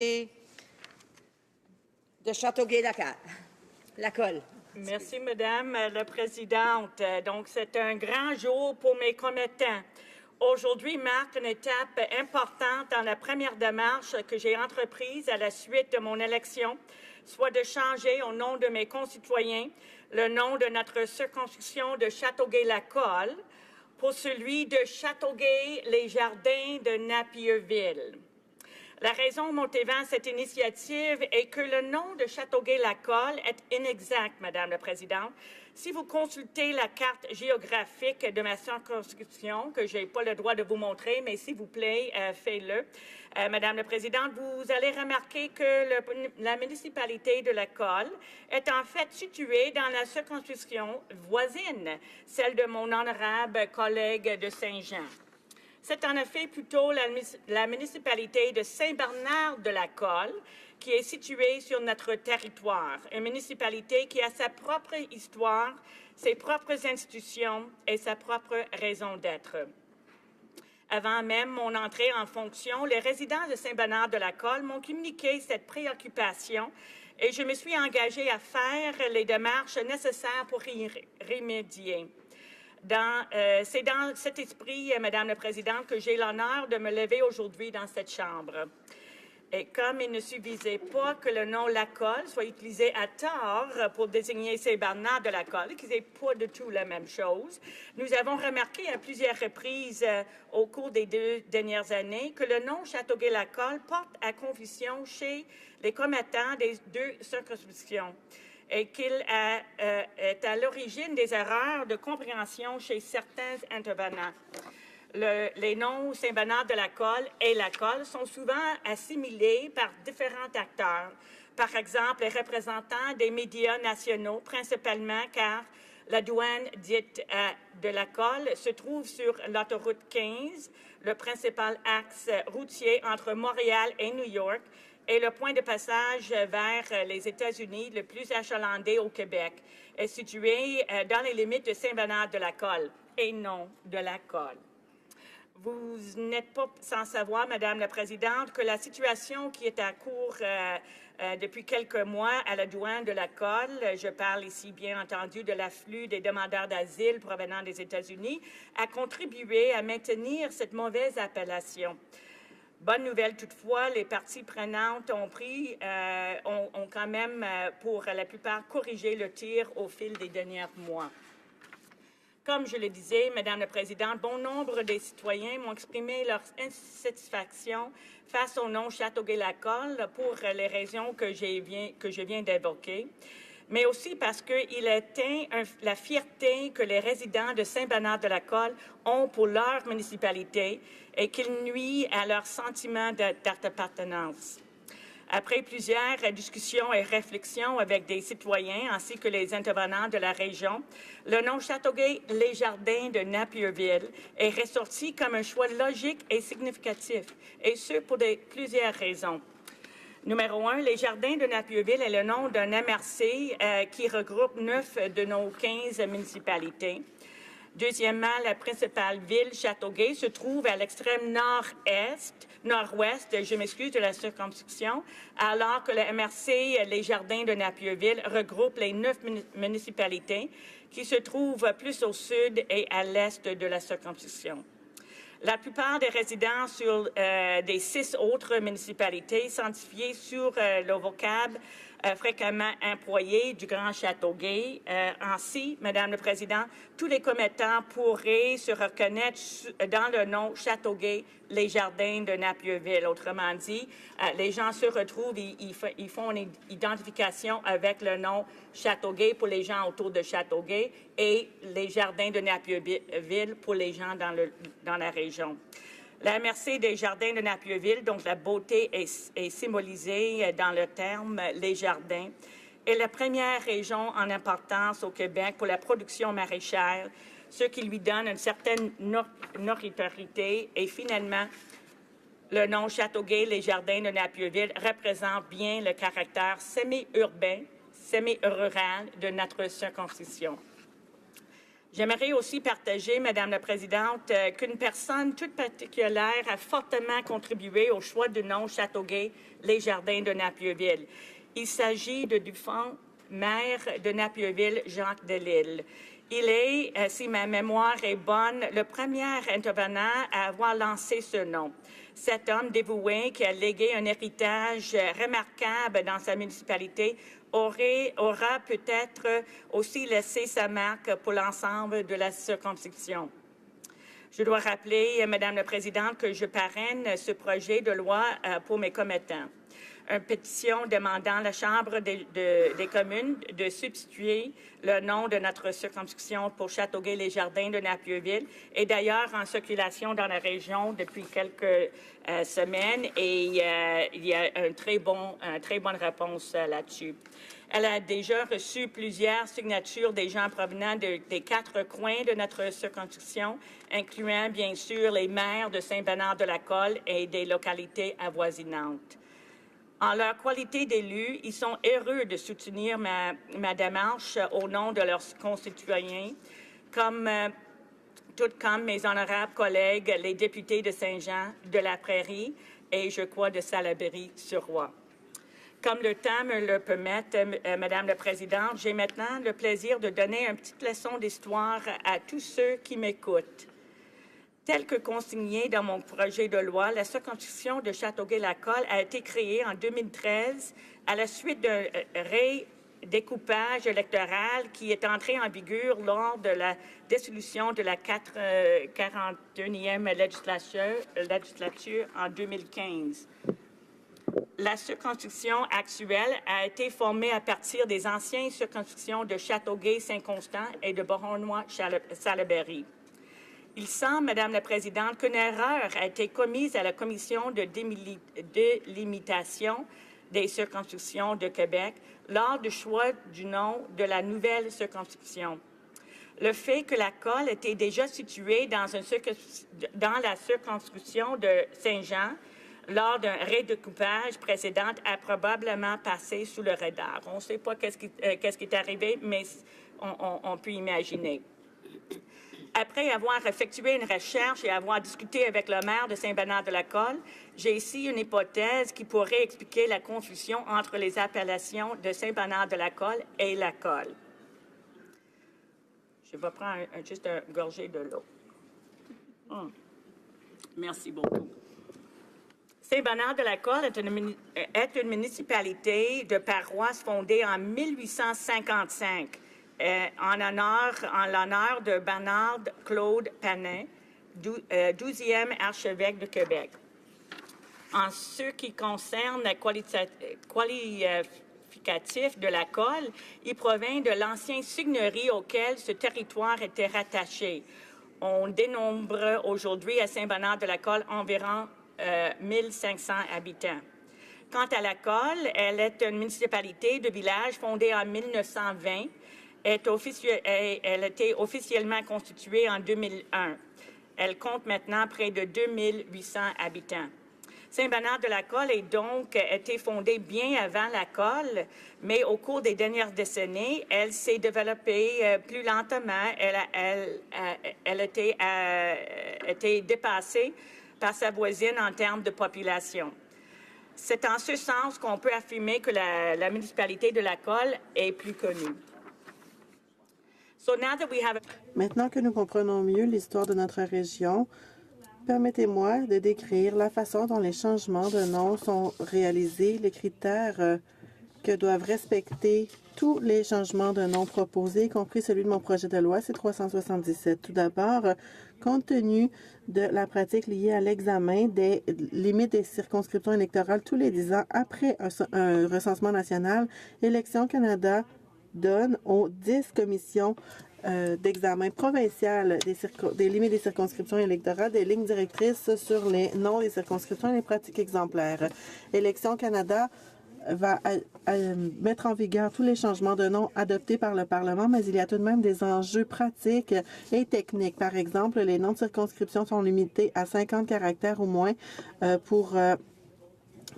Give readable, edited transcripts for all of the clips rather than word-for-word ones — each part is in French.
de Châteauguay-Lacolle. Merci, Madame la Présidente. Donc, c'est un grand jour pour mes commettants. Aujourd'hui marque une étape importante dans la première démarche que j'ai entreprise à la suite de mon élection, soit de changer au nom de mes concitoyens le nom de notre circonscription de Châteauguay-Lacolle pour celui de Châteauguay-les-Jardins de Napierville. La raison motivant cette initiative est que le nom de Châteauguay-Lacolle est inexact, Madame la Présidente. Si vous consultez la carte géographique de ma circonscription, que je n'ai pas le droit de vous montrer, mais s'il vous plaît, faites-le, Madame la Présidente, vous allez remarquer que la municipalité de Lacolle est en fait située dans la circonscription voisine, celle de mon honorable collègue de Saint-Jean. C'est en effet plutôt la municipalité de Saint-Bernard-de-Lacolle qui est située sur notre territoire, une municipalité qui a sa propre histoire, ses propres institutions et sa propre raison d'être. Avant même mon entrée en fonction, les résidents de Saint-Bernard-de-Lacolle m'ont communiqué cette préoccupation et je me suis engagée à faire les démarches nécessaires pour y remédier. C'est dans cet esprit, Madame la Présidente, que j'ai l'honneur de me lever aujourd'hui dans cette Chambre. Et comme il ne suffisait pas que le nom Lacolle soit utilisé à tort pour désigner Saint-Bernard-de-Lacolle, qui n'est pas du tout la même chose, nous avons remarqué à plusieurs reprises au cours des 2 dernières années que le nom Châteauguay-Lacolle porte à confusion chez les commettants des 2 circonscriptions et qu'il est à l'origine des erreurs de compréhension chez certains intervenants. Les noms Saint-Bernard-de-Lacolle et Lacolle sont souvent assimilés par différents acteurs. Par exemple, les représentants des médias nationaux, principalement car la douane dite de Lacolle se trouve sur l'autoroute 15, le principal axe routier entre Montréal et New York, et le point de passage vers les États-Unis le plus achalandé au Québec, est situé dans les limites de Saint-Bernard-de-Lacolle et non de Lacolle. Vous n'êtes pas sans savoir, Madame la Présidente, que la situation qui est à court depuis quelques mois à la douane de Lacolle, je parle ici bien entendu de l'afflux des demandeurs d'asile provenant des États-Unis, a contribué à maintenir cette mauvaise appellation. Bonne nouvelle toutefois, les parties prenantes ont quand même, pour la plupart, corrigé le tir au fil des derniers mois. Comme je le disais, Madame la Présidente, bon nombre des citoyens m'ont exprimé leur insatisfaction face au nom Châteauguay-Lacolle pour les raisons que je viens d'évoquer, mais aussi parce qu'il atteint la fierté que les résidents de Saint-Bernard-de-Lacolle ont pour leur municipalité et qu'il nuit à leur sentiment d'appartenance. Après plusieurs discussions et réflexions avec des citoyens ainsi que les intervenants de la région, le nom Châteauguay-les-Jardins de Napierville est ressorti comme un choix logique et significatif, et ce pour plusieurs raisons. Numéro 1, les Jardins de Napierville est le nom d'un MRC qui regroupe 9 de nos 15 municipalités. Deuxièmement, la principale ville, Châteauguay, se trouve à l'extrême nord-ouest, de la circonscription, alors que le MRC Les Jardins de Napierville regroupe les 9 municipalités qui se trouvent plus au sud et à l'est de la circonscription. La plupart des résidents sur des 6 autres municipalités identifiées sur le vocable fréquemment employé du Grand Châteauguay. Ainsi, Madame le Président, tous les commettants pourraient se reconnaître dans le nom Châteauguay, les Jardins de Napierville. Autrement dit, les gens se retrouvent, ils font une identification avec le nom Châteauguay pour les gens autour de Châteauguay et les Jardins de Napierville pour les gens dans la région. La MRC des Jardins de Napierville, donc la beauté est symbolisée dans le terme « les jardins », est la première région en importance au Québec pour la production maraîchère, ce qui lui donne une certaine notoriété. Et finalement, le nom Châteauguay, les Jardins de Napierville représente bien le caractère semi-urbain, semi-rural de notre circonscription. J'aimerais aussi partager, Madame la Présidente, qu'une personne toute particulière a fortement contribué au choix du nom Châteauguay, les Jardins de Napierville. Il s'agit de Dufont, maire de Napierville, Jacques Delisle. Il est, si ma mémoire est bonne, le premier intervenant à avoir lancé ce nom. Cet homme dévoué qui a légué un héritage remarquable dans sa municipalité aura peut-être aussi laissé sa marque pour l'ensemble de la circonscription. Je dois rappeler, Madame la Présidente, que je parraine ce projet de loi pour mes commettants. Une pétition demandant à la Chambre des communes de substituer le nom de notre circonscription pour Châteauguay-les-Jardins de Napierville est d'ailleurs en circulation dans la région depuis quelques semaines et il y a une très bonne réponse là-dessus. Elle a déjà reçu plusieurs signatures des gens provenant des 4 coins de notre circonscription, incluant bien sûr les maires de Saint-Bernard-de-la-Colle et des localités avoisinantes. En leur qualité d'élus, ils sont heureux de soutenir ma démarche au nom de leurs concitoyens, tout comme mes honorables collègues, les députés de Saint-Jean, de la Prairie et, je crois, de Salaberry-sur-Roi. Comme le temps me le permet, Madame la Présidente, j'ai maintenant le plaisir de donner une petite leçon d'histoire à tous ceux qui m'écoutent. Tel que consigné dans mon projet de loi, la circonscription de Châteauguay-la-Colle a été créée en 2013 à la suite d'un redécoupage électoral qui est entré en vigueur lors de la dissolution de la 41e législature en 2015. La circonscription actuelle a été formée à partir des anciennes circonscriptions de Châteauguay-Saint-Constant et de Boronnois-Salaberry. Il semble, Madame la Présidente, qu'une erreur a été commise à la Commission de délimitation des circonscriptions de Québec lors du choix du nom de la nouvelle circonscription. Le fait que la Colle était déjà située dans la circonscription de Saint-Jean lors d'un redécoupage précédent a probablement passé sous le radar. On ne sait pas qu'est-ce qui est arrivé, mais on peut imaginer. Après avoir effectué une recherche et avoir discuté avec le maire de Saint-Bernard-de-la-Colle, j'ai ici une hypothèse qui pourrait expliquer la confusion entre les appellations de Saint-Bernard-de-la-Colle et la Colle. Je vais prendre juste un gorgée de l'eau. Merci beaucoup. Saint-Bernard-de-la-Colle est une municipalité de paroisse fondée en 1855 en l'honneur de Bernard-Claude Panin, 12e archevêque de Québec. En ce qui concerne le qualificatif de la Colle, il provient de l'ancienne seigneurie auquel ce territoire était rattaché. On dénombre aujourd'hui à Saint-Bernard-de-la-Colle environ 1500 habitants. Quant à la Colle, elle est une municipalité de village fondée en 1920. Elle a été officiellement constituée en 2001. Elle compte maintenant près de 2800 habitants. Saint-Bernard-de-la-Colle a donc été fondée bien avant la Colle, mais au cours des dernières décennies, elle s'est développée plus lentement. Elle a été dépassée par sa voisine en termes de population. C'est en ce sens qu'on peut affirmer que la municipalité de la Colle est plus connue. Maintenant que nous comprenons mieux l'histoire de notre région, permettez-moi de décrire la façon dont les changements de nom sont réalisés, les critères que doivent respecter tous les changements de nom proposés, y compris celui de mon projet de loi C-377. Tout d'abord, compte tenu de la pratique liée à l'examen des limites des circonscriptions électorales tous les 10 ans après un recensement national, Élections Canada donne aux 10 commissions d'examen provincial des limites des circonscriptions électorales des lignes directrices sur les noms des circonscriptions et les pratiques exemplaires. Élections Canada va mettre en vigueur tous les changements de nom adoptés par le Parlement, mais il y a tout de même des enjeux pratiques et techniques. Par exemple, les noms de circonscription sont limités à 50 caractères ou moins pour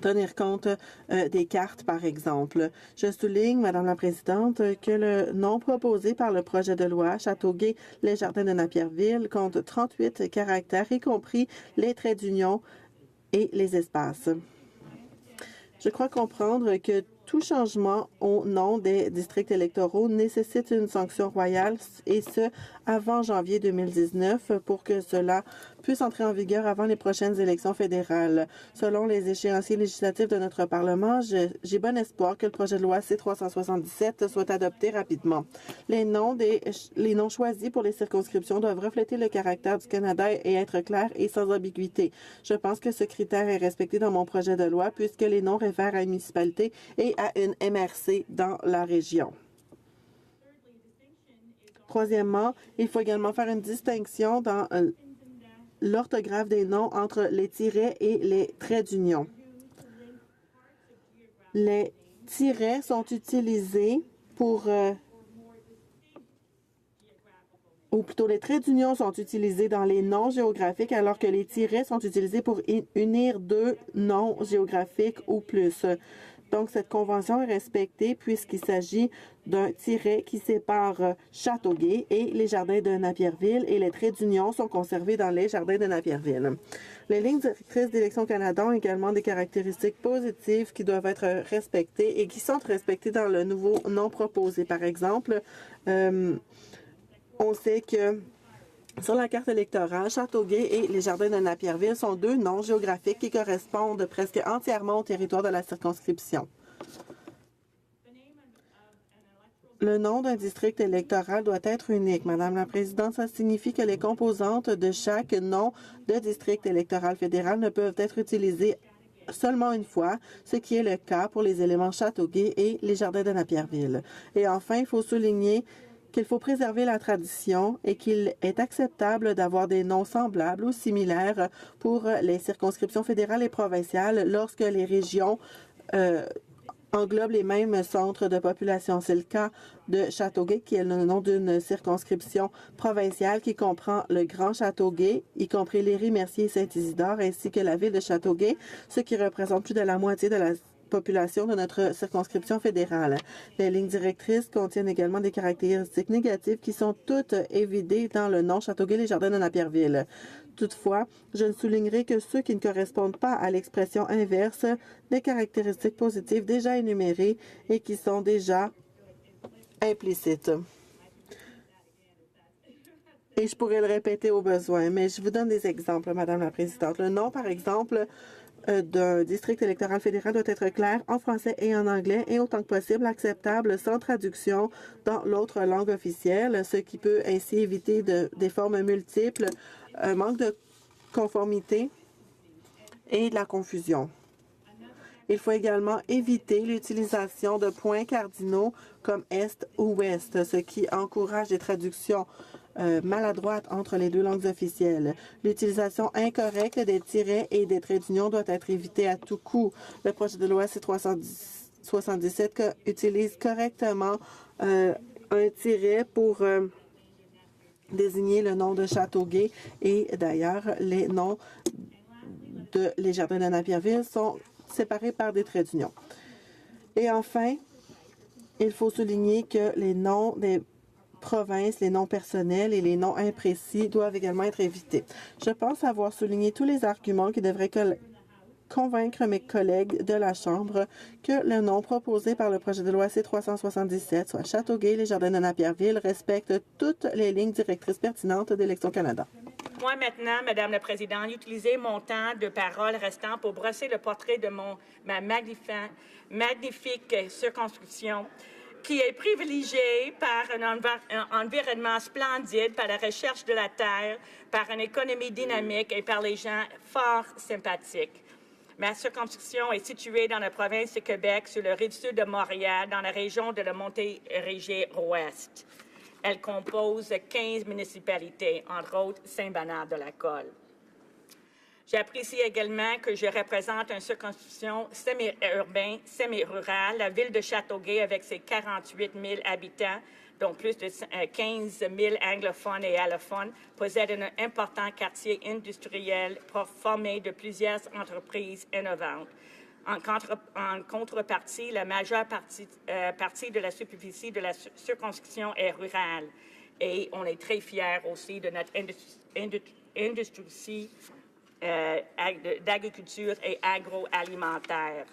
tenir compte des cartes, par exemple. Je souligne, Madame la Présidente, que le nom proposé par le projet de loi Châteauguay, les Jardins de Napierville, compte 38 caractères, y compris les traits d'union et les espaces. Je crois comprendre que tout changement au nom des districts électoraux nécessite une sanction royale, et ce, avant janvier 2019, pour que cela puisse entrer en vigueur avant les prochaines élections fédérales. Selon les échéanciers législatifs de notre Parlement, j'ai bon espoir que le projet de loi C-377 soit adopté rapidement. Les noms choisis pour les circonscriptions doivent refléter le caractère du Canada et être clairs et sans ambiguïté. Je pense que ce critère est respecté dans mon projet de loi puisque les noms réfèrent à une municipalité et à une MRC dans la région. Troisièmement, il faut également faire une distinction dans l'orthographe des noms entre les tirets et les traits d'union. Les tirets sont utilisés pour... ou plutôt les traits d'union sont utilisés dans les noms géographiques alors que les tirets sont utilisés pour unir deux noms géographiques ou plus. Donc, cette convention est respectée puisqu'il s'agit d'un tiret qui sépare Châteauguay et les Jardins de Napierville et les traits d'union sont conservés dans les Jardins de Napierville. Les lignes directrices d'Élections Canada ont également des caractéristiques positives qui doivent être respectées et qui sont respectées dans le nouveau nom proposé. Par exemple, on sait que sur la carte électorale, Châteauguay et les Jardins de Napierville sont deux noms géographiques qui correspondent presque entièrement au territoire de la circonscription. Le nom d'un district électoral doit être unique. Madame la Présidente, ça signifie que les composantes de chaque nom de district électoral fédéral ne peuvent être utilisées seulement une fois, ce qui est le cas pour les éléments Châteauguay et les Jardins de Napierville. Et enfin, il faut souligner qu'il faut préserver la tradition et qu'il est acceptable d'avoir des noms semblables ou similaires pour les circonscriptions fédérales et provinciales lorsque les régions englobent les mêmes centres de population. C'est le cas de Châteauguay, qui est le nom d'une circonscription provinciale qui comprend le Grand Châteauguay, y compris Léry, Mercier et Saint-Isidore, ainsi que la ville de Châteauguay, ce qui représente plus de la moitié de la population de notre circonscription fédérale. Les lignes directrices contiennent également des caractéristiques négatives qui sont toutes évidées dans le nom Châteauguay les Jardins de Napierville. Toutefois, je ne soulignerai que ceux qui ne correspondent pas à l'expression inverse des caractéristiques positives déjà énumérées et qui sont déjà implicites. Et je pourrais le répéter au besoin, mais je vous donne des exemples, Madame la Présidente. Le nom, par exemple, d'un district électoral fédéral doit être clair en français et en anglais et autant que possible acceptable sans traduction dans l'autre langue officielle, ce qui peut ainsi éviter des formes multiples, un manque de conformité et de la confusion. Il faut également éviter l'utilisation de points cardinaux comme Est ou Ouest, ce qui encourage des traductions maladroite entre les deux langues officielles. L'utilisation incorrecte des tirets et des traits d'union doit être évitée à tout coup. Le projet de loi C-377 utilise correctement un tiret pour désigner le nom de Châteauguay et d'ailleurs les noms de les Jardins de Napierville sont séparés par des traits d'union. Et enfin, il faut souligner que les noms des provinces, les noms personnels et les noms imprécis doivent également être évités. Je pense avoir souligné tous les arguments qui devraient convaincre mes collègues de la Chambre que le nom proposé par le projet de loi C-377, soit Châteauguay, les Jardins de Napierville, respecte toutes les lignes directrices pertinentes d'Élections Canada. Moi, maintenant, Madame la Présidente, utiliser mon temps de parole restant pour brosser le portrait de ma magnifique circonscription qui est privilégiée par un environnement splendide, par la recherche de la terre, par une économie dynamique et par les gens fort sympathiques. Ma circonscription est située dans la province de Québec, sur le rive sud de Montréal, dans la région de la Montérégie-Ouest. Elle compose 15 municipalités, entre autres Saint-Bernard-de-la-Colle. J'apprécie également que je représente une circonscription semi-urbaine, semi-rurale, la ville de Châteauguay avec ses 48 000 habitants, dont plus de 15 000 anglophones et allophones, possède un important quartier industriel formé de plusieurs entreprises innovantes. En contrepartie, la majeure partie de la superficie de la circonscription est rurale. Et on est très fiers aussi de notre industrie d'agriculture et agroalimentaire.